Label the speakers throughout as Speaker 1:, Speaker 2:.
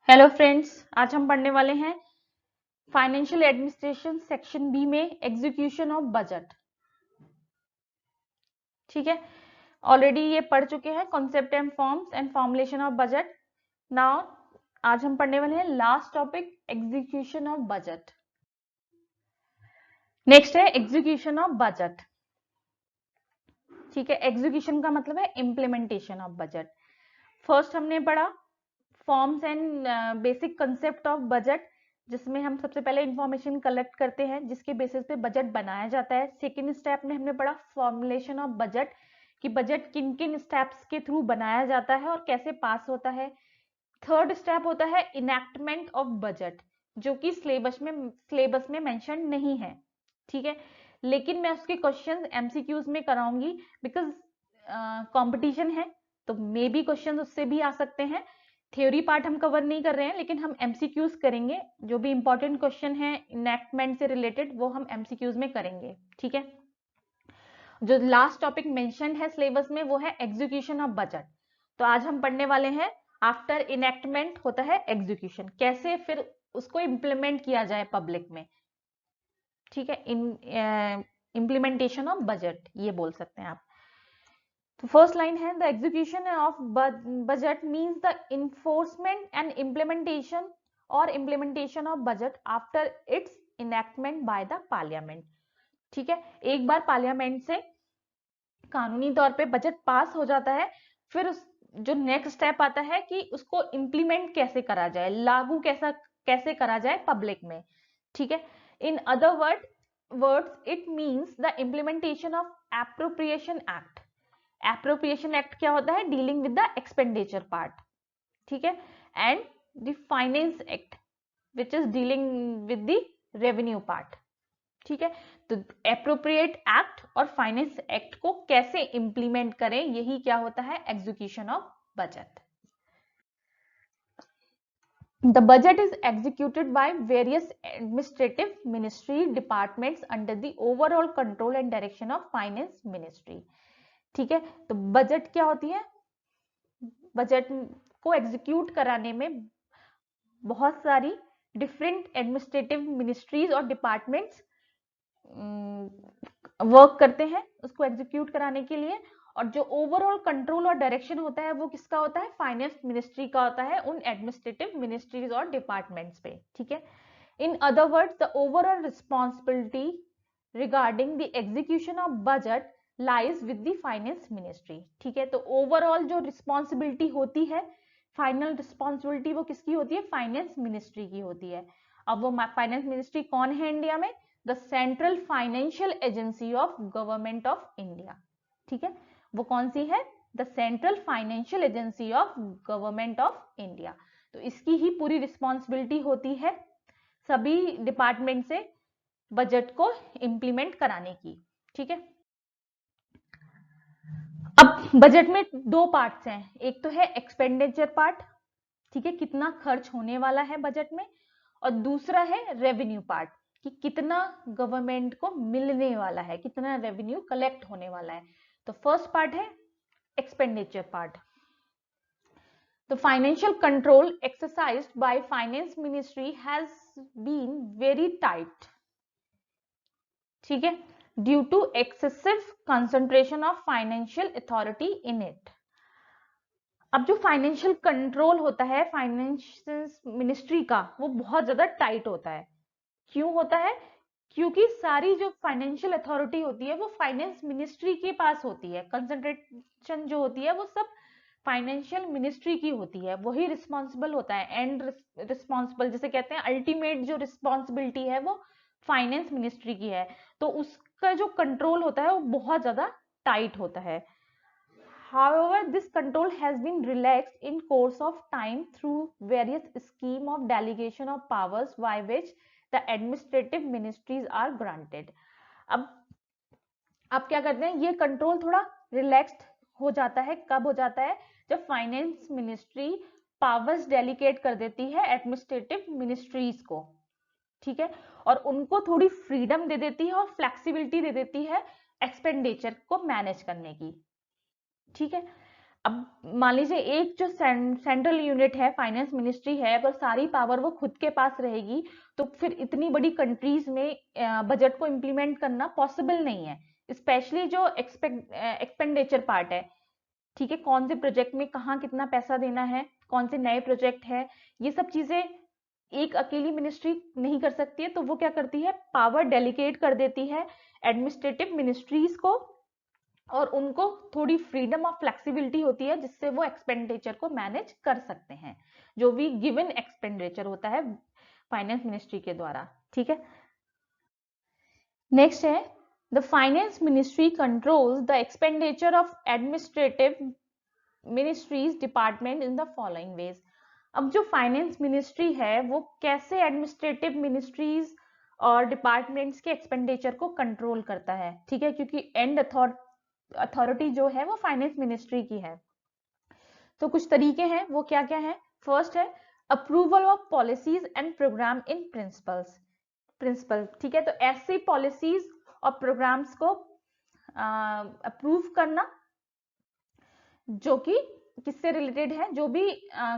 Speaker 1: Hello friends, आज हम पढ़ने वाले हैं फाइनेंशियल एडमिनिस्ट्रेशन सेक्शन बी में एग्जीक्यूशन ऑफ बजट। ठीक है, ऑलरेडी ये पढ़ चुके हैं concept and forms and formulation of budget. Now आज हम पढ़ने वाले हैं last topic, execution of budget. Next है एग्जीक्यूशन ऑफ बजट। ठीक है, एग्जीक्यूशन का मतलब है इम्प्लीमेंटेशन ऑफ बजट। फर्स्ट हमने पढ़ा forms and basic concept of budget, जिसमें हम सबसे पहले इंफॉर्मेशन कलेक्ट करते हैं जिसके बेसिस पे बजट बनाया जाता है। सेकेंड स्टेप में हमने पढ़ा फॉर्मुलेशन ऑफ बजट, कि बजट किन किन स्टेप्स के थ्रू बनाया जाता है और कैसे पास होता है। थर्ड स्टेप होता है इनैक्टमेंट ऑफ बजट, जो कि सिलेबस में मेंशन नहीं है। ठीक है, लेकिन मैं उसके क्वेश्चंस एमसीक्यूज में कराऊंगी, बिकॉज कंपटीशन है, तो मे बी क्वेश्चन उससे भी आ सकते हैं। थ्योरी पार्ट हम कवर नहीं कर रहे हैं, लेकिन हम एमसीक्यूज करेंगे। जो भी इंपॉर्टेंट क्वेश्चन है इनैक्टमेंट से रिलेटेड वो हम एमसीक्यूज में करेंगे। ठीक है, जो लास्ट टॉपिक मेंशन है सिलेबस में वो है एग्जीक्यूशन ऑफ बजट। तो आज हम पढ़ने वाले हैं आफ्टर इनैक्टमेंट होता है एग्जीक्यूशन, कैसे फिर उसको इम्प्लीमेंट किया जाए पब्लिक में। ठीक है, इम्प्लीमेंटेशन ऑफ बजट ये बोल सकते हैं आप। तो फर्स्ट लाइन है the execution of budget means the enforcement and implementation और implementation of budget after its enactment by the parliament. ठीक है, एक बार पार्लियामेंट से कानूनी तौर पे बजट पास हो जाता है, फिर उस जो नेक्स्ट स्टेप आता है कि उसको इम्प्लीमेंट कैसे करा जाए, लागू कैसे करा जाए पब्लिक में। ठीक है, in other words it means the implementation of appropriation act. Appropriation act क्या होता है? Dealing with the expenditure part. ठीक है, and the finance act which is dealing with the revenue part. ठीक है, तो एप्रोप्रिएट एक्ट और फाइनेंस एक्ट को कैसे इंप्लीमेंट करें, यही क्या होता है? Execution of budget. The budget is executed by various administrative ministry departments under the overall control and direction of finance ministry. ठीक है, तो बजट क्या होती है? बजट को एग्जीक्यूट कराने में बहुत सारी डिफरेंट एडमिनिस्ट्रेटिव मिनिस्ट्रीज और डिपार्टमेंट्स वर्क करते हैं उसको एग्जीक्यूट कराने के लिए। और जो ओवरऑल कंट्रोल और डायरेक्शन होता है वो किसका होता है? फाइनेंस मिनिस्ट्री का होता है उन एडमिनिस्ट्रेटिव मिनिस्ट्रीज और डिपार्टमेंट्स पे। ठीक है, in other words the overall responsibility regarding the execution of budget lies with the finance ministry. ठीक है, तो ओवरऑल जो रिस्पॉन्सिबिलिटी होती है, फाइनल रिस्पॉन्सिबिलिटी वो किसकी होती है? फाइनेंस मिनिस्ट्री की होती है। अब वो फाइनेंस मिनिस्ट्री कौन है इंडिया में? The central financial agency of government of India. ठीक है, वो कौन सी है? The central financial agency of government of India. तो इसकी ही पूरी रिस्पॉन्सिबिलिटी होती है सभी डिपार्टमेंट से बजट को इंप्लीमेंट कराने की। ठीक है, अब बजट में दो पार्ट्स हैं, एक तो है एक्सपेंडिचर पार्ट, ठीक है, कितना खर्च होने वाला है बजट में, और दूसरा है रेवेन्यू पार्ट, कि कितना गवर्नमेंट को मिलने वाला है, कितना रेवेन्यू कलेक्ट होने वाला है। तो फर्स्ट पार्ट है expenditure part. The financial control exercised by finance ministry has been very tight, ठीक है, due to excessive concentration of financial authority in it. अब जो फाइनेंशियल कंट्रोल होता है फाइनेंस मिनिस्ट्री का, वो बहुत ज्यादा टाइट होता है। क्यों होता है? क्योंकि सारी जो फाइनेंशियल अथॉरिटी होती है वो फाइनेंस मिनिस्ट्री के पास होती है, कंसंट्रेशन जो होती है वो सब फाइनेंशियल मिनिस्ट्री की होती है, वही रिस्पॉन्सिबल होता है, एंड रिस्पॉन्सिबल जिसे कहते हैं, अल्टीमेट जो रिस्पॉन्सिबिलिटी है वो फाइनेंस मिनिस्ट्री की है। तो उसका जो कंट्रोल होता है वो बहुत ज्यादा टाइट होता है। However, this control has been relaxed in course of time through various scheme of delegation of powers by which the administrative ministries are granted. अब आप क्या करते हैं, ये कंट्रोल थोड़ा रिलैक्स्ड हो जाता है। कब हो जाता है? जब फाइनेंस मिनिस्ट्री पावर्स डेलीकेट कर देती है एडमिनिस्ट्रेटिव मिनिस्ट्रीज को। ठीक है, और उनको थोड़ी फ्रीडम दे देती है और फ्लेक्सिबिलिटी दे देती है एक्सपेंडिचर को मैनेज करने की। ठीक है, अब मान लीजिए एक जो सेंट्रल यूनिट है, फाइनेंस मिनिस्ट्री है, अगर सारी पावर वो खुद के पास रहेगी तो फिर इतनी बड़ी कंट्रीज में बजट को इम्प्लीमेंट करना पॉसिबल नहीं है। स्पेशली जो एक्सपेंडिचर पार्ट है, ठीक है, कौन से प्रोजेक्ट में कहाँ कितना पैसा देना है, कौन से नए प्रोजेक्ट है, ये सब चीजें एक अकेली मिनिस्ट्री नहीं कर सकती है। तो वो क्या करती है, पावर डेलीगेट कर देती है एडमिनिस्ट्रेटिव मिनिस्ट्रीज को, और उनको थोड़ी फ्रीडम ऑफ फ्लेक्सिबिलिटी होती है जिससे वो एक्सपेंडिचर को मैनेज कर सकते हैं, जो भी गिवन एक्सपेंडिचर होता है फाइनेंस मिनिस्ट्री के द्वारा। ठीक है, नेक्स्ट है the finance ministry controls the expenditure of administrative ministries department in the following veg. अब जो फाइनेंस मिनिस्ट्री है वो कैसे एडमिनिस्ट्रेटिव मिनिस्ट्रीज और डिपार्टमेंट्स के एक्सपेंडिचर को कंट्रोल करता है। ठीक है, क्योंकि एंड अथॉरिटी जो है वो फाइनेंस मिनिस्ट्री की है। तो कुछ तरीके हैं, वो क्या क्या है। फर्स्ट है approval of policies and programme in principle. ठीक है, तो ऐसी पॉलिसीज और प्रोग्राम्स को अप्रूव करना जो कि किससे रिलेटेड है, जो भी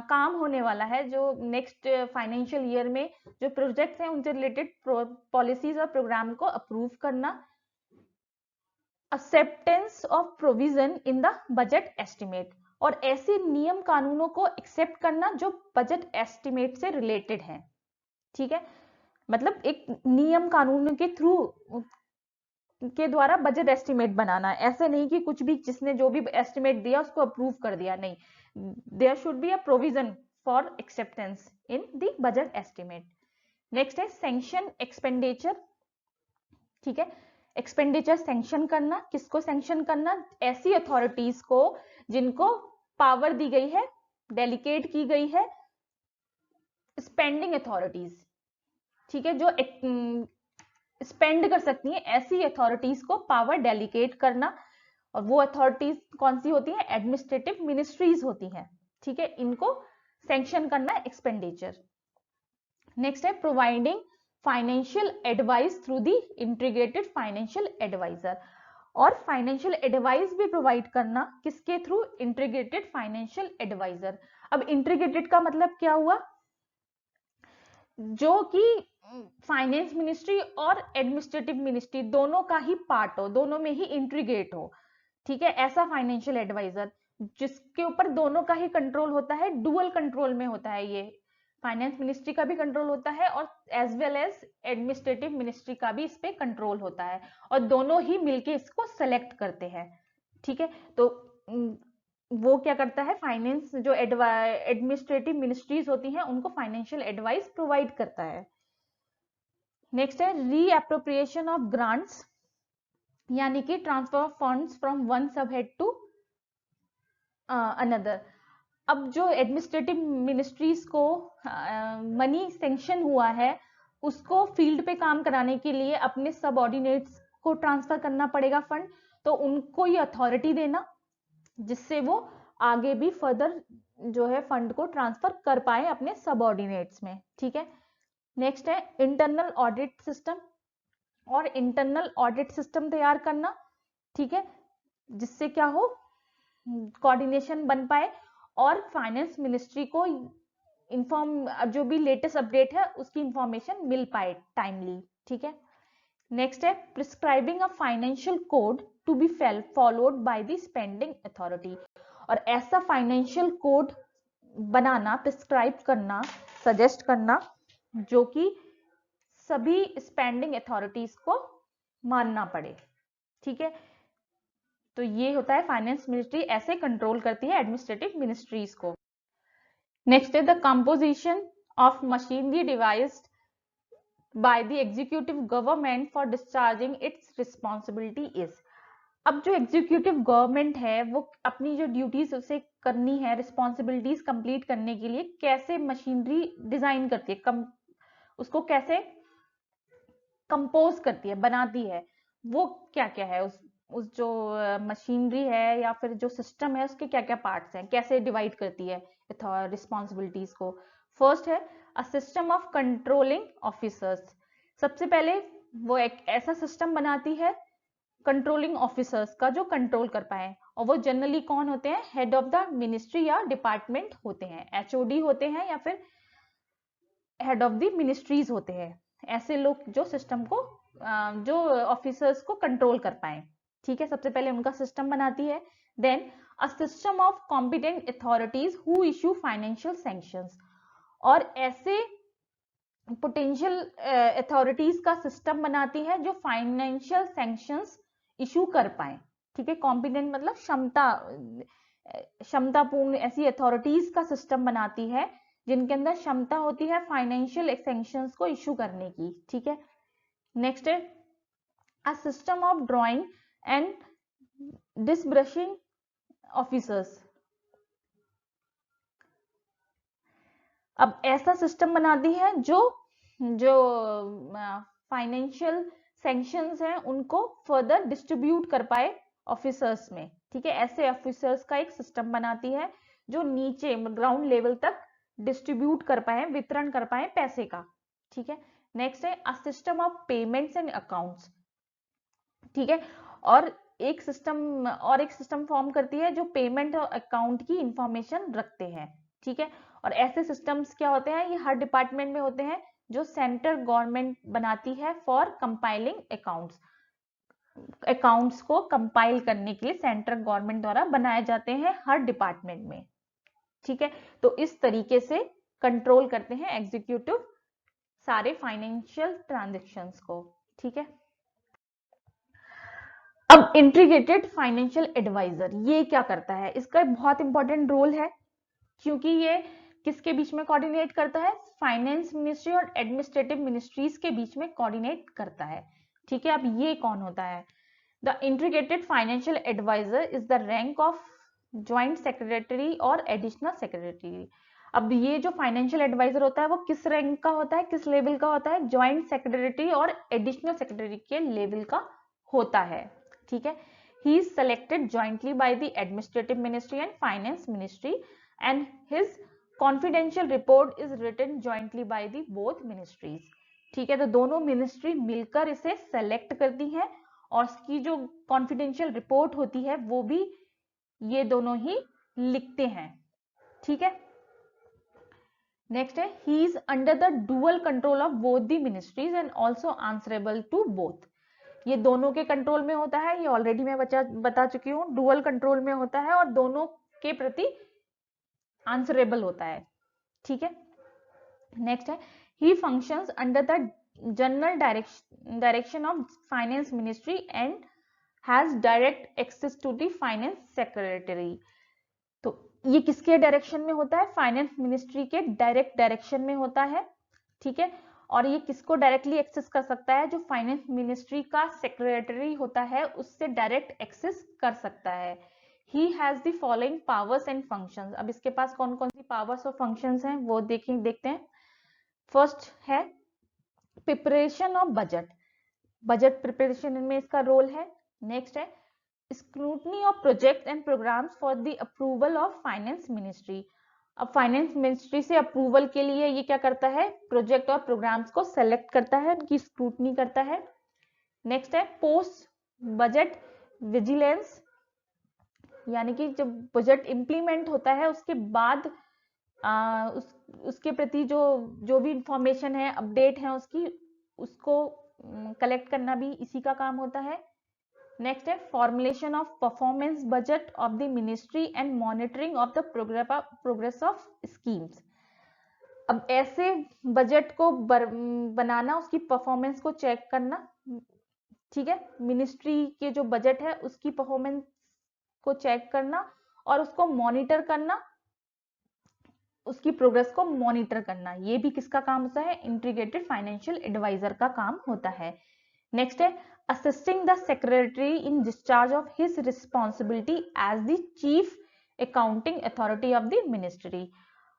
Speaker 1: काम होने वाला है, जो नेक्स्ट फाइनेंशियल ईयर में जो प्रोजेक्ट्स हैं उनसे रिलेटेड पॉलिसीज और प्रोग्राम को अप्रूव करना। Acceptance of provision in the budget estimate, और ऐसे नियम कानूनों को एक्सेप्ट करना जो बजट एस्टिमेट से रिलेटेड है। ठीक है, मतलब एक नियम कानून के थ्रू के द्वारा बजट एस्टिमेट बनाना, ऐसे नहीं कि कुछ भी जिसने जो भी एस्टिमेट दिया उसको अप्रूव कर दिया, नहीं, there should be a provision for acceptance in the budget estimate. Next है सैंक्शन एक्सपेंडिचर। ठीक है, एक्सपेंडिचर सैंक्शन करना, किसको सैंक्शन करना, ऐसी अथॉरिटीज को जिनको पावर दी गई है, डेलीगेट की गई है, स्पेंडिंग अथॉरिटीज, ठीक है, जो स्पेंड कर सकती हैं, ऐसी अथॉरिटीज को पावर डेलीगेट करना। और वो अथॉरिटीज कौन सी होती हैं, एडमिनिस्ट्रेटिव मिनिस्ट्रीज होती हैं। ठीक है, इनको सैंक्शन करना एक्सपेंडिचर। नेक्स्ट है providing financial advice through the integrated financial adviser, और फाइनेंशियल एडवाइस भी प्रोवाइड करना किसके थ्रू, इंटीग्रेटेड फाइनेंशियल एडवाइजर। अब इंटीग्रेटेड का मतलब क्या हुआ, जो कि फाइनेंस मिनिस्ट्री और एडमिनिस्ट्रेटिव मिनिस्ट्री दोनों का ही पार्ट हो, दोनों में ही इंटीग्रेट हो। ठीक है, ऐसा फाइनेंशियल एडवाइजर जिसके ऊपर दोनों का ही कंट्रोल होता है, डुअल कंट्रोल में होता है, ये फाइनेंस मिनिस्ट्री का भी कंट्रोल होता है और as well as administrative ministry का भी इस पे कंट्रोल होता है, और दोनों ही मिलके इसको सेलेक्ट करते हैं। ठीक है, तो वो क्या करता है, फाइनेंस जो एडमिनिस्ट्रेटिव मिनिस्ट्रीज होती हैं उनको फाइनेंशियल एडवाइस प्रोवाइड करता है। नेक्स्ट है रीएप्रोप्रिएशन ऑफ ग्रांट्स, यानी कि transfer of funds from one सब हेड टू अनदर। अब जो एडमिनिस्ट्रेटिव मिनिस्ट्रीज को मनी सैंक्शन हुआ है उसको फील्ड पे काम कराने के लिए अपने सबऑर्डिनेट्स को ट्रांसफर करना पड़ेगा फंड, तो उनको ये अथॉरिटी देना जिससे वो आगे भी फर्दर जो है फंड को ट्रांसफर कर पाए अपने सबऑर्डिनेट्स में। ठीक है, नेक्स्ट है इंटरनल ऑडिट सिस्टम, और इंटरनल ऑडिट सिस्टम तैयार करना। ठीक है, जिससे क्या हो, कोऑर्डिनेशन बन पाए और फाइनेंस मिनिस्ट्री को जो भी लेटेस्ट अपडेट है उसकी इंफॉर्मेशन मिल पाए टाइमली। ठीक है, नेक्स्ट है prescribing a financial code to be followed by the spending authority, और ऐसा फाइनेंशियल कोड बनाना, प्रिस्क्राइब करना, सजेस्ट करना जो कि सभी स्पेंडिंग अथॉरिटीज को मानना पड़े। ठीक है, तो ये होता है फाइनेंस मिनिस्ट्री ऐसे कंट्रोल करती है एडमिनिस्ट्रेटिव मिनिस्ट्रीज को। नेक्स्ट है the composition of machinery devised by the executive government for discharging it's responsibility is. अब जो एग्जीक्यूटिव गवर्नमेंट है वो अपनी जो ड्यूटीज उसे करनी है, रिस्पॉन्सिबिलिटीज कंप्लीट करने के लिए कैसे मशीनरी डिजाइन करती है, उसको कैसे कंपोज करती है, बनाती है, वो क्या क्या है, उस जो मशीनरी है या फिर जो सिस्टम है उसके क्या क्या पार्ट्स हैं, कैसे डिवाइड करती है रिस्पॉन्सिबिलिटीज को। फर्स्ट है a system of controlling officers. सबसे पहले वो एक ऐसा सिस्टम बनाती है कंट्रोलिंग ऑफिसर्स का जो कंट्रोल कर पाए, और वो जनरली कौन होते हैं, हेड ऑफ द मिनिस्ट्री या डिपार्टमेंट होते हैं, एचओडी होते हैं या फिर हेड ऑफ द मिनिस्ट्रीज होते हैं। ऐसे लोग जो सिस्टम को जो ऑफिसर्स को कंट्रोल कर पाए, ठीक है। सबसे पहले उनका सिस्टम बनाती है। Then a system of competent authorities who issue financial sanctions, और ऐसे पोटेंशियल अथॉरिटीज का सिस्टम बनाती है जो फाइनेंशियल सैंक्शंस इशू कर पाए, ठीक है। कॉम्पिटेंट मतलब क्षमतापूर्ण ऐसी अथॉरिटीज का सिस्टम बनाती है जिनके अंदर क्षमता होती है फाइनेंशियल सैंक्शंस को इशू करने की, ठीक है। नेक्स्ट है a system of drawing and disbursing officers. अब ऐसा सिस्टम बनाती है जो फाइनेंशियल सैंक्शंस हैं उनको फर्दर डिस्ट्रीब्यूट कर पाए ऑफिसर्स में, ठीक है। ऐसे ऑफिसर्स का एक सिस्टम बनाती है जो नीचे ग्राउंड लेवल तक डिस्ट्रीब्यूट कर पाए, वितरण कर पाए पैसे का, ठीक है। नेक्स्ट है a system of payments and accounts, ठीक है। और एक सिस्टम फॉर्म करती है जो पेमेंट और अकाउंट की इंफॉर्मेशन रखते हैं, ठीक है। और ऐसे सिस्टम्स क्या होते हैं, ये हर डिपार्टमेंट में होते हैं जो सेंट्रल गवर्नमेंट बनाती है फॉर कंपाइलिंग अकाउंट्स को कंपाइल करने के लिए सेंट्रल गवर्नमेंट द्वारा बनाए जाते हैं हर डिपार्टमेंट में, ठीक है। तो इस तरीके से कंट्रोल करते हैं एग्जीक्यूटिव सारे फाइनेंशियल ट्रांजैक्शंस को, ठीक है। अब इंटीग्रेटेड फाइनेंशियल एडवाइजर ये क्या करता है, इसका बहुत इंपॉर्टेंट रोल है क्योंकि ये किसके बीच में कोऑर्डिनेट करता है, फाइनेंस मिनिस्ट्री और एडमिनिस्ट्रेटिव मिनिस्ट्रीज के बीच में कोऑर्डिनेट करता है, ठीक है। अब ये कौन होता है, the integrated financial adviser is the rank of joint secretary और एडिशनल सेक्रेटरी। अब ये जो फाइनेंशियल एडवाइजर होता है वो किस रैंक का होता है, किस लेवल का होता है, ज्वाइंट सेक्रेटरी और एडिशनल सेक्रेटरी के लेवल का होता है, ठीक है। He is selected jointly by the administrative ministry and finance ministry and his confidential report is written jointly by the both ministries, ठीक है। तो दोनों मिनिस्ट्री मिलकर इसे सेलेक्ट करती हैं और उसकी जो कॉन्फिडेंशियल रिपोर्ट होती है वो भी ये दोनों ही लिखते हैं, ठीक है। नेक्स्ट है he is under the dual control of both the ministries and also answerable to both. ये दोनों के कंट्रोल में होता है, ये ऑलरेडी मैं बता चुकी हूँ, डुअल कंट्रोल में होता है और दोनों के प्रति आंसरेबल होता है, ठीक है। नेक्स्ट है he functions under the general direction of finance ministry and has direct access to the finance secretary. तो ये किसके डायरेक्शन में होता है, फाइनेंस मिनिस्ट्री के डायरेक्ट डायरेक्शन में होता है, ठीक है। और ये किसको डायरेक्टली एक्सेस कर सकता है, जो फाइनेंस मिनिस्ट्री का सेक्रेटरी होता है उससे डायरेक्ट एक्सेस कर सकता है। He has the following powers and functions. अब इसके पास कौन कौन सी पावर्स और फंक्शंस हैं वो देखते हैं। फर्स्ट है प्रिपरेशन ऑफ बजट प्रिपरेशन में इसका रोल है। नेक्स्ट है scrutiny of project and programmes for the approval of finance ministry. अब फाइनेंस मिनिस्ट्री से अप्रूवल के लिए ये क्या करता है, प्रोजेक्ट और प्रोग्राम्स को सेलेक्ट करता है, उनकी स्क्रूटनी करता है। नेक्स्ट है पोस्ट बजट विजिलेंस, यानी कि जब बजट इंप्लीमेंट होता है उसके बाद उसके प्रति जो भी इंफॉर्मेशन है, अपडेट है उसको कलेक्ट करना भी इसी का काम होता है। नेक्स्ट है formulation of performance budget of the ministry and monitoring of the progress of schemes. अब ऐसे बजट को बनाना, उसकी परफॉर्मेंस को चेक करना, ठीक है। मिनिस्ट्री के जो बजट है उसकी परफॉर्मेंस को चेक करना और उसको मॉनिटर करना, उसकी प्रोग्रेस को मॉनिटर करना, ये भी किसका काम होता है, इंटीग्रेटेड फाइनेंशियल एडवाइजर का काम होता है। नेक्स्ट है assisting the secretary in discharge of his responsibility as the chief accounting authority of the ministry।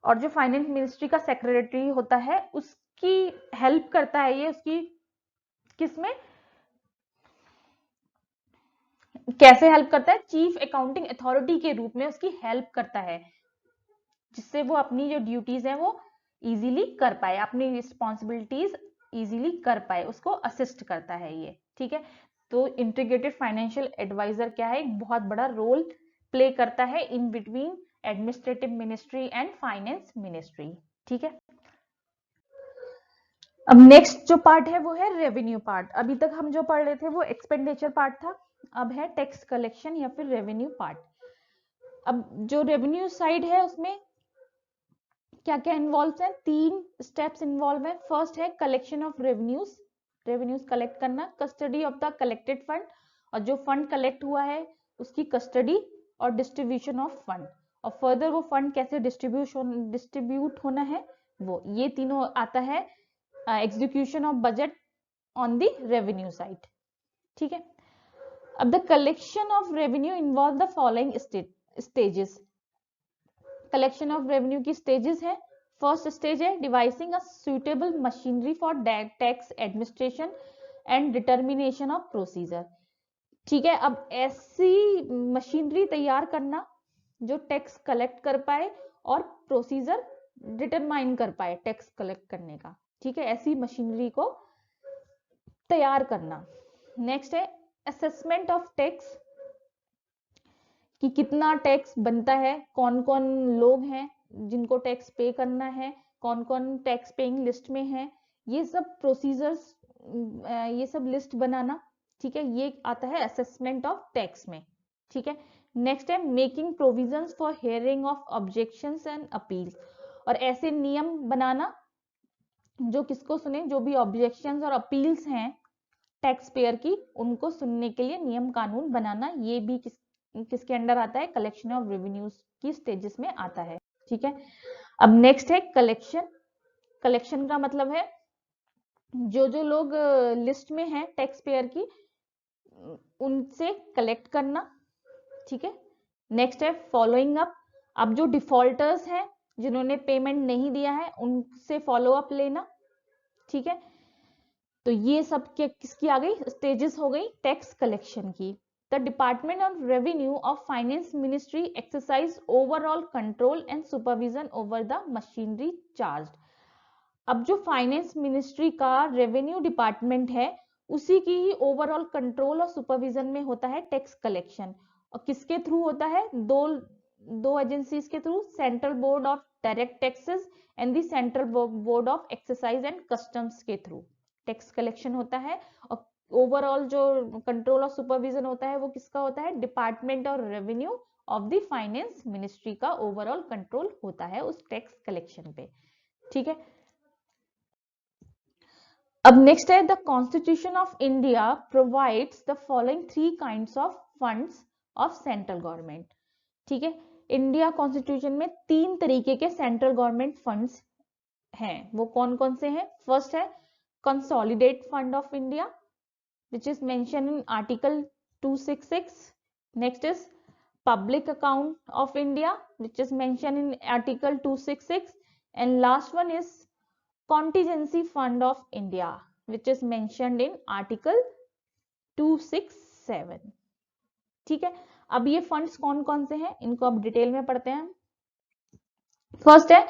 Speaker 1: और जो फाइनेंस मिनिस्ट्री का सेक्रेटरी होता है उसकी हेल्प करता है ये, उसकी किसमें कैसे हेल्प करता है, चीफ अकाउंटिंग अथॉरिटी के रूप में उसकी हेल्प करता है, जिससे वो अपनी जो ड्यूटीज हैं वो इजीली कर पाए, अपनी रिस्पॉन्सिबिलिटीज इजीली कर पाए, उसको असिस्ट करता है ये, ठीक है। तो इंटीग्रेटेड फाइनेंशियल एडवाइजर क्या है, एक बहुत बड़ा रोल प्ले करता है in between administrative ministry and finance ministry. ठीक है, अब नेक्स्ट जो पार्ट है वो है रेवेन्यू पार्ट। अभी तक हम जो पढ़ रहे थे वो एक्सपेंडिचर पार्ट था, अब है टैक्स कलेक्शन या फिर रेवेन्यू पार्ट। अब जो रेवेन्यू साइड है उसमें क्या क्या इन्वॉल्व है, 3 स्टेप्स इन्वॉल्व है। फर्स्ट है कलेक्शन ऑफ रेवेन्यूज कलेक्ट करना, custody of the collected fund, और जो फंड कलेक्ट हुआ है उसकी कस्टडी और डिस्ट्रीब्यूशन ऑफ फंड, और फर्दर वो फंड कैसे डिस्ट्रीब्यूट होना है वो, ये तीनों आता है execution of budget on the revenue side. ठीक है, अब the collection of revenue involve the following stages. Collection of revenue की स्टेजेस है। फर्स्ट स्टेज है devising a suitable machinery for tax administration and determination of procedure. ठीक है, अब ऐसी मशीनरी तैयार करना जो टैक्स कलेक्ट कर पाए और प्रोसीजर डिटरमाइन कर पाए टैक्स कलेक्ट करने का। ठीक है, ऐसी मशीनरी को तैयार करना। नेक्स्ट है असेसमेंट ऑफ टैक्स, कि कितना टैक्स बनता है, कौन कौन लोग हैं जिनको टैक्स पे करना है, कौन कौन टैक्स पेइंग लिस्ट में है, ये सब प्रोसीजर्स, ये सब लिस्ट बनाना। ठीक है, ये आता है असेसमेंट ऑफ टैक्स में। ठीक है, नेक्स्ट है making provisions for hearing of objections and appeals, और ऐसे नियम बनाना जो किसको सुने, जो भी ऑब्जेक्शंस और अपील्स हैं टैक्स पेयर की, उनको सुनने के लिए नियम कानून बनाना, ये भी किसके अंडर आता है, कलेक्शन ऑफ रेवेन्यूज की स्टेजेस में आता है। ठीक है, अब नेक्स्ट है कलेक्शन। कलेक्शन का मतलब है जो जो लोग लिस्ट में हैं टैक्स पेयर की, उनसे कलेक्ट करना। ठीक है, नेक्स्ट है फॉलोइंग अप, अब जो डिफॉल्टर्स हैं जिन्होंने पेमेंट नहीं दिया है उनसे फॉलो अप लेना। ठीक है, तो ये सब किसकी आ गई, स्टेजेस हो गई टैक्स कलेक्शन की। The Department of Revenue of Finance Ministry exercise overall control and supervision over the machinery charged. अब जो फाइनेंस मिनिस्ट्री का रेवेन्यू डिपार्टमेंट है उसी की ही ओवरऑल कंट्रोल और सुपरविजन में होता है टैक्स कलेक्शन, और किसके थ्रू होता है, दो एजेंसीज के through, central board of direct taxes and the central board of excise and customs के थ्रू टैक्स कलेक्शन होता है। और ओवरऑल जो कंट्रोल और सुपरविजन होता है वो किसका होता है, डिपार्टमेंट और revenue of the finance ministry का ओवरऑल कंट्रोल होता है उस टैक्स कलेक्शन पे। ठीक है, अब नेक्स्ट है the constitution of India provides the following 3 kinds of funds of central government. ठीक है, इंडिया कॉन्स्टिट्यूशन में 3 तरीके के सेंट्रल गवर्नमेंट फंड्स हैं, वो कौन कौन से हैं। फर्स्ट है consolidate fund of India which is mentioned in article 266. Next is public account of India which is mentioned in article 266, and last one is contingency fund of India which is mentioned in article 267. ठीक है, अब ये funds कौन कौन से हैं इनको अब डिटेल में पढ़ते हैं। फर्स्ट है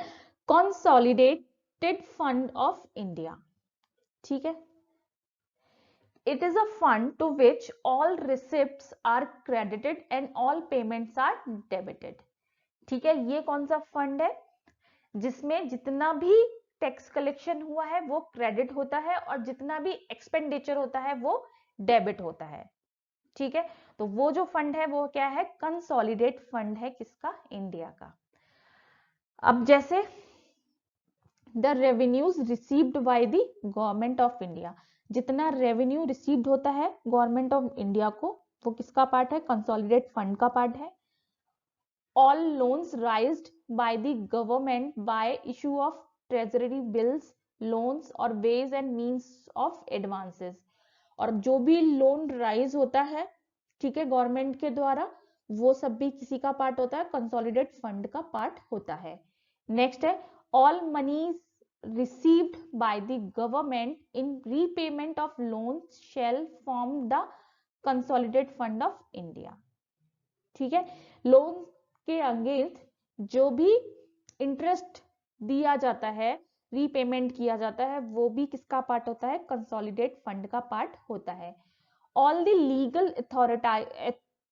Speaker 1: कंसोलिडेटेड फंड ऑफ इंडिया। ठीक है, it is a fund to which all receipts are credited and all payments are debited. ठीक है, ये कौन सा फंड है जिसमें जितना भी टैक्स कलेक्शन हुआ है वो क्रेडिट होता है और जितना भी एक्सपेंडिचर होता है वो डेबिट होता है। ठीक है, तो वो जो फंड है वो क्या है, कंसोलिडेट फंड है, किसका, इंडिया का। अब जैसे the revenues received by the government of India, जितना रेवेन्यू रिसीव्ड होता है गवर्नमेंट ऑफ इंडिया को वो किसका पार्ट है, कंसोलिडेट फंड का पार्ट है। All loans raised by the government by issue of treasury bills, loans और ways and means of advances, और जो भी लोन राइज होता है ठीक है गवर्नमेंट के द्वारा, वो सब भी किसी का पार्ट होता है, कंसोलिडेट फंड का पार्ट होता है। नेक्स्ट है all monies received by the government in repayment of loans shall form the consolidated fund of India. ठीक है, लोन के अगेंस्ट जो भी इंटरेस्ट दिया जाता है, रीपेमेंट किया जाता है, वो भी किसका पार्ट होता है, कंसोलिडेट फंड का पार्ट होता है। All the legal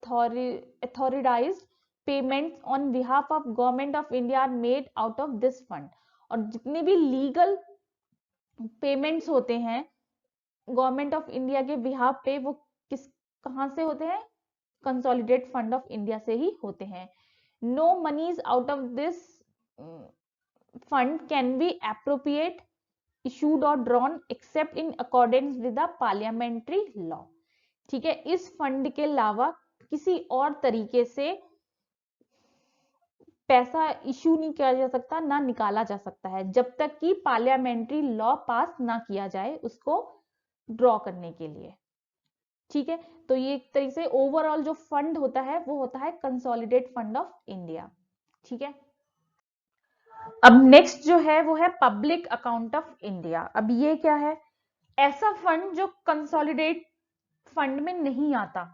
Speaker 1: authorized payments on behalf of government of India are made out of this fund. और जितने भी लीगल पेमेंट्स होते हैं गवर्नमेंट ऑफ इंडिया के बिहाफ पे, वो कहां से होते हैं? कंसोलिडेट फंड ऑफ इंडिया से ही होते हैं। No monies out of this fund can be appropriate, issued or drawn except in accordance with the parliamentary law। ठीक है, इस फंड के अलावा किसी और तरीके से पैसा इशू नहीं किया जा सकता, ना निकाला जा सकता है, जब तक कि पार्लियामेंट्री लॉ पास ना किया जाए उसको ड्रॉ करने के लिए। ठीक है, तो ये एक तरीके से ओवरऑल जो फंड होता है वो होता है कंसोलिडेट फंड ऑफ इंडिया। ठीक है, अब नेक्स्ट जो है वो है पब्लिक अकाउंट ऑफ इंडिया। अब ये क्या है? ऐसा फंड जो कंसोलिडेट फंड में नहीं आता।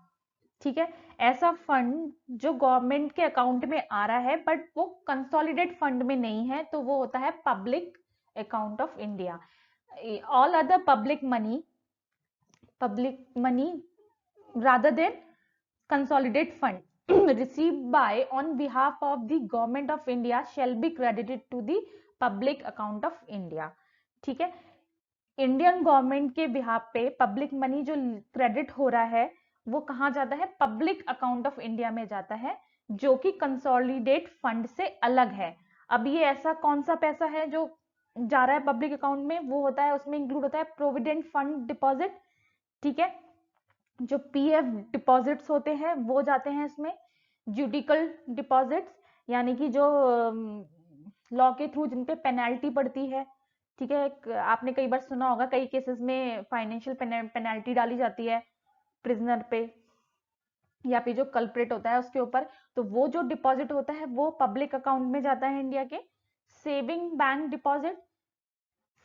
Speaker 1: ठीक है, ऐसा फंड जो गवर्नमेंट के अकाउंट में आ रहा है बट वो कंसोलिडेट फंड में नहीं है, तो वो होता है public account of India. All other public money rather than consolidate fund received by on behalf of the government of India shall be credited to the public account of India। ठीक है, Indian government के behalf पे public money जो credit हो रहा है वो कहां जाता है? पब्लिक अकाउंट ऑफ इंडिया में जाता है, जो कि कंसोलिडेट फंड से अलग है। अब ये ऐसा कौन सा पैसा है जो जा रहा है पब्लिक अकाउंट में? वो होता है, उसमें इंक्लूड होता है प्रोविडेंट फंड डिपॉजिट। ठीक है, जो पीएफ डिपॉजिट्स होते हैं वो जाते हैं इसमें, जुडिकल डिपॉजिट्स यानी कि जो लॉ के थ्रू जिन पे पेनल्टी पड़ती है। ठीक है, आपने कई बार सुना होगा कई केसेस में फाइनेंशियल पेनल्टी डाली जाती है प्रिजनर पे या फिर जो कल्प्रेट होता है उसके ऊपर, तो वो जो डिपॉजिट होता है वो पब्लिक अकाउंट में जाता है इंडिया के।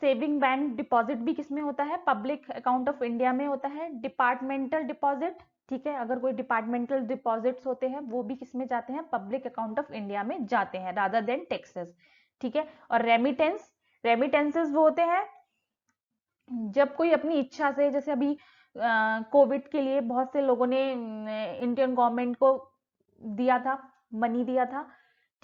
Speaker 1: सेविंग बैंक डिपॉजिट भी किसमें होता है? पब्लिक अकाउंट ऑफ इंडिया में होता है। डिपार्टमेंटल डिपॉजिट, ठीक है, अगर कोई डिपार्टमेंटल डिपॉजिट्स होते हैं वो भी किसमें जाते हैं? पब्लिक अकाउंट ऑफ इंडिया में जाते हैं रादर देन टैक्सेस। ठीक है, और रेमिटेंसेस वो होते हैं जब कोई अपनी इच्छा से, जैसे अभी कोविड के लिए बहुत से लोगों ने इंडियन गवर्नमेंट को दिया था, मनी दिया था।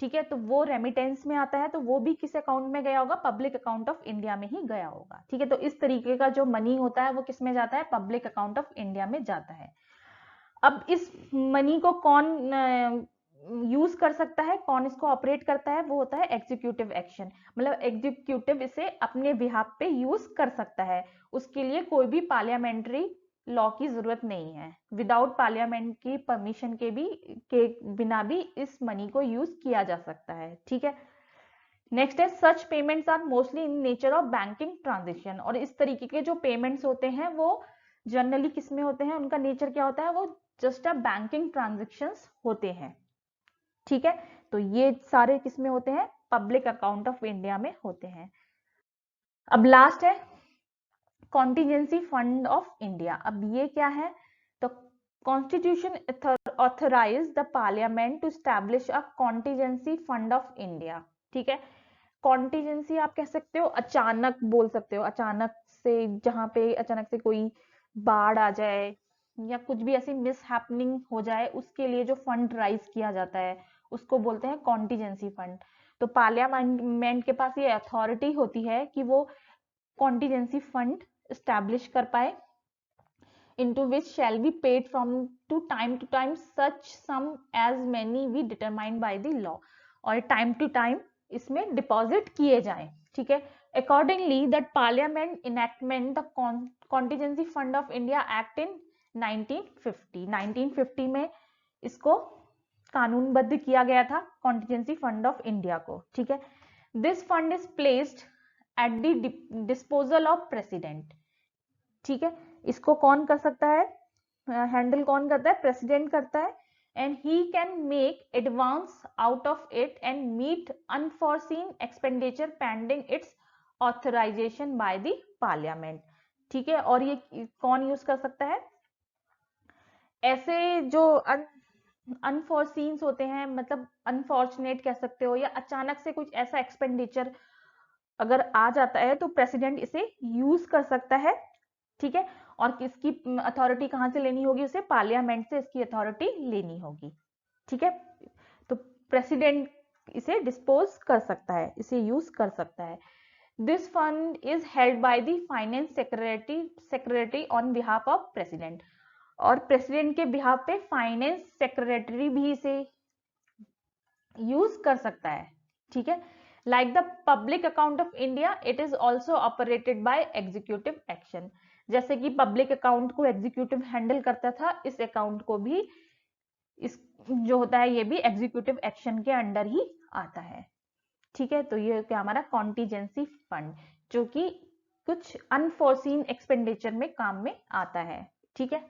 Speaker 1: ठीक है, तो वो रेमिटेंस में आता है, तो वो भी किस अकाउंट में गया होगा? पब्लिक अकाउंट ऑफ इंडिया में ही गया होगा। ठीक है, तो इस तरीके का जो मनी होता है वो किस में जाता है? पब्लिक अकाउंट ऑफ इंडिया में जाता है। अब इस मनी को कौन यूज कर सकता है, कौन इसको ऑपरेट करता है? वो होता है एग्जीक्यूटिव एक्शन, मतलब एग्जीक्यूटिव इसे अपने बिहाफ पे यूज कर सकता है। उसके लिए कोई भी पार्लियामेंट्री लॉ की जरूरत नहीं है, विदाउट पार्लियामेंट की परमिशन के बिना भी इस मनी को यूज किया जा सकता है। ठीक है, नेक्स्ट है such payments are mostly in nature of banking transaction. और इस तरीके के जो पेमेंट्स होते हैं वो जनरली किसमें होते हैं? उनका नेचर क्या होता है? वो जस्ट अ बैंकिंग ट्रांजेक्शंस होते हैं। ठीक है, तो ये सारे किसमें होते हैं? पब्लिक अकाउंट ऑफ इंडिया में होते हैं। अब लास्ट है कॉन्टीजेंसी फंड ऑफ इंडिया। अब ये क्या है? तो constitution authorise the parliament to establish a contingency fund of India. ठीक है, कॉन्टीजेंसी आप कह सकते हो, अचानक बोल सकते हो, अचानक से, जहां पे अचानक से कोई बाढ़ आ जाए या कुछ भी ऐसी मिस हैपनिंग हो जाए, उसके लिए जो फंड राइज किया जाता है उसको बोलते हैं कॉन्टीजेंसी फंड। तो पार्लियामेंट के पास ये अथॉरिटी होती है कि वो कॉन्टीजेंसी फंड स्टैब्लिश कर पाए, into which shall be paid from to time such sum as many we determined by the law। और टाइम टू टाइम इसमें डिपॉजिट किए जाएं। ठीक है, accordingly that parliament enactment the contingency fund of India act in 1950 में इसको कानूनबद्ध किया गया था, कॉन्टीजेंसी फंड ऑफ इंडिया को। ठीक है, this fund is placed at the disposal of president. ठीक है, इसको कौन कर सकता है? हैंडल कौन करता है? प्रेसिडेंट करता है। And he can make advance out of it and meet unforeseen expenditure pending its authorization by the parliament. ठीक है, और ये कौन यूज कर सकता है? ऐसे जो अनफॉरसीन होते हैं, मतलब अनफॉर्चुनेट कह सकते हो, या अचानक से कुछ ऐसा एक्सपेंडिचर अगर आ जाता है तो प्रेसिडेंट इसे यूज कर सकता है। ठीक है, और किसकी अथॉरिटी कहां से लेनी होगी? उसे पार्लियामेंट से इसकी अथॉरिटी लेनी होगी। ठीक है, तो प्रेसिडेंट इसे डिस्पोज कर सकता है, इसे यूज कर सकता है। This fund is held by the finance secretary on behalf of president, और प्रेसिडेंट के बिहाफ पे फाइनेंस सेक्रेटरी भी इसे यूज कर सकता है, ठीक है। Like the public account of India, it is also operated by executive action. जैसे कि पब्लिक अकाउंट को एग्जीक्यूटिव हैंडल करता था, इस अकाउंट को भी इस जो होता है ये भी एग्जीक्यूटिव एक्शन के अंडर ही आता है, ठीक है। तो ये क्या हमारा कॉन्टीजेंसी फंड, जो कि कुछ अनफोर्सीन एक्सपेंडिचर में काम में आता है, ठीक है।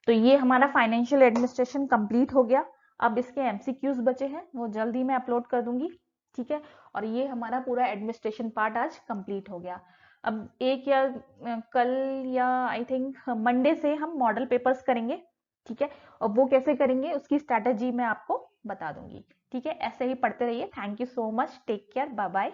Speaker 1: तो ये हमारा फाइनेंशियल एडमिनिस्ट्रेशन कंप्लीट हो गया। अब इसके एमसीक्यूज बचे हैं, वो जल्दी मैं अपलोड कर दूंगी, ठीक है। और ये हमारा पूरा एडमिनिस्ट्रेशन पार्ट आज कंप्लीट हो गया। अब एक या कल या आई थिंक मंडे से हम मॉडल पेपर्स करेंगे, ठीक है। और वो कैसे करेंगे उसकी स्ट्रैटेजी मैं आपको बता दूंगी, ठीक है। ऐसे ही पढ़ते रहिए। Thank you so much, take care, bye bye.